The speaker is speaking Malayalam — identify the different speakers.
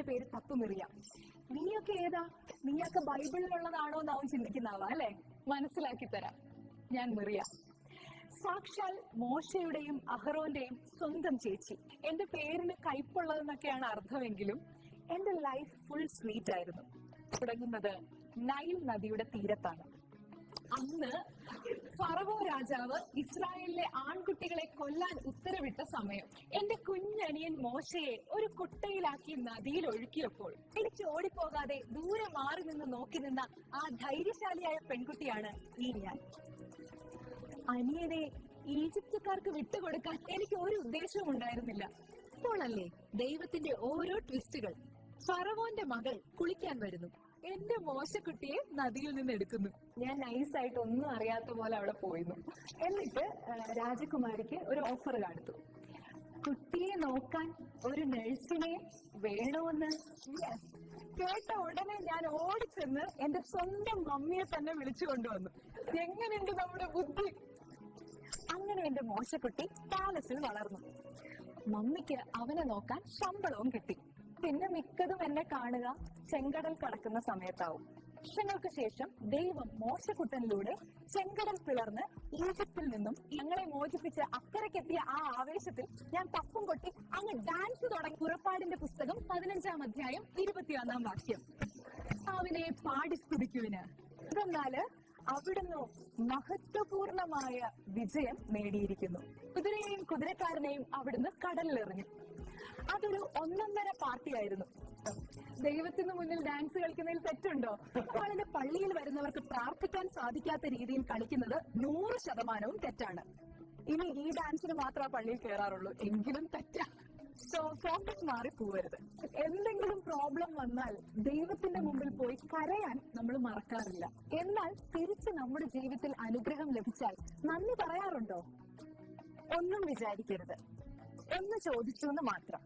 Speaker 1: പേര് തപ്പുമിറിയ. നീയൊക്കെ ഏതാ? നീയൊക്കെ ബൈബിളിലുള്ളതാണോ എന്നാവും ചിന്തിക്കുന്ന ആളാ അല്ലെ? മനസ്സിലാക്കി തരാം, ഞാൻ മിറിയ. സാക്ഷാൽ മോശയുടെയും അഹറോന്റെയും സ്വന്തം ചേച്ചി. എന്റെ പേരിന് കയ്പുള്ളതെന്നൊക്കെയാണ് അർത്ഥമെങ്കിലും എന്റെ ലൈഫ് ഫുൾ സ്വീറ്റ് ആയിരുന്നു. തുടങ്ങുന്നത് നൈൽ നദിയുടെ തീരത്താണ്. അന്ന് ഫറവോ രാജാവ് ഇസ്രായേലിലെ ആൺകുട്ടികളെ കൊല്ലാൻ ഉത്തരവിട്ട സമയം. എന്റെ കുഞ്ഞനിയൻ മോശയെ ഒരു കുട്ടയിലാക്കി നദിയിൽ ഒഴുക്കിയപ്പോൾ എനിക്ക് ഓടിപ്പോകാതെ ദൂരെ മാറി നിന്ന് നോക്കി നിന്ന ആ ധൈര്യശാലിയായ പെൺകുട്ടിയാണ് ഈ ഞാൻ. അനിയനെ ഈജിപ്തുകാർക്ക് വിട്ടുകൊടുക്കാൻ എനിക്ക് ഒരു ഉദ്ദേശവും ഉണ്ടായിരുന്നില്ല. ഇപ്പോഴല്ലേ ദൈവത്തിന്റെ ഓരോ ട്വിസ്റ്റുകൾ. ഫറവോന്റെ മകൾ കുളിക്കാൻ വരുന്നു, എന്റെ മോശക്കുട്ടിയെ നദിയിൽ നിന്ന് എടുക്കുന്നു. ഞാൻ നൈസായിട്ട് ഒന്നും അറിയാത്ത പോലെ അവിടെ പോയിരുന്നു. എന്നിട്ട് രാജകുമാരിക്ക് ഒരു ഓഫർ കൊടുത്തു. കുട്ടിയെ നോക്കാൻ ഒരു നഴ്സിനെ വേണമെന്ന്. കേട്ട ഉടനെ ഞാൻ ഓടിച്ചെന്ന് എന്റെ സ്വന്തം മമ്മിയെ തന്നെ വിളിച്ചു കൊണ്ടുവന്നു. എങ്ങനെയുണ്ട് നമ്മുടെ ബുദ്ധി? അങ്ങനെ എന്റെ മോശക്കുട്ടി പാലസിൽ വളർന്നു. മമ്മിക്ക് അവനെ നോക്കാൻ ശമ്പളവും കിട്ടി. പിന്നെ മിക്കതും എന്നെ കാണുക ചെങ്കടൽ കടക്കുന്ന സമയത്താവും. വർഷങ്ങൾക്ക് ശേഷം ദൈവം മോശക്കുട്ടനിലൂടെ ചെങ്കടൽ പിളർന്ന് ഈജിപ്തിൽ നിന്നും ഞങ്ങളെ മോചിപ്പിച്ച് അക്കരയ്ക്കെത്തിയ ആ ആവേശത്തിൽ ഞാൻ തപ്പും കൊട്ടി അങ്ങ് ഡാൻസ് തുടങ്ങി. പുറപ്പാടിന്റെ പുസ്തകം 15-ാം അധ്യായം 21-ാം വാക്യം. അവനെ പാടി സ്തുതിക്കുവിന്. എന്നാൽ അവിടുന്ന് മഹത്വപൂർണമായ വിജയം നേടിയിരിക്കുന്നു. കുതിരയെയും കുതിരക്കാരനെയും അവിടുന്ന് കടലിലെറിഞ്ഞു. അതൊരു ഒന്നൊന്നര പാർട്ടിയായിരുന്നു. ദൈവത്തിന് മുന്നിൽ ഡാൻസ് കളിക്കുന്നതിൽ തെറ്റുണ്ടോ? അവളുടെ പള്ളിയിൽ വരുന്നവർക്ക് പ്രാർത്ഥിക്കാൻ സാധിക്കാത്ത രീതിയിൽ കളിക്കുന്നത് 100% തെറ്റാണ്. ഇനി ഈ ഡാൻസിന് മാത്രമേ പള്ളിയിൽ കയറാറുള്ളൂ, എങ്കിലും തെറ്റാ. സോ ഫോക്കസ് മാറി പോവരുത്. എന്തെങ്കിലും പ്രോബ്ലം വന്നാൽ ദൈവത്തിന്റെ മുമ്പിൽ പോയി കരയാൻ നമ്മൾ മറക്കാറില്ല. എന്നാൽ തിരിച്ച് നമ്മുടെ ജീവിതത്തിൽ അനുഗ്രഹം ലഭിച്ചാൽ നന്ദി പറയാറുണ്ടോ? ഒന്നും വിചാരിക്കരുത്, എന്ന് ചോദിച്ചു എന്ന് മാത്രം.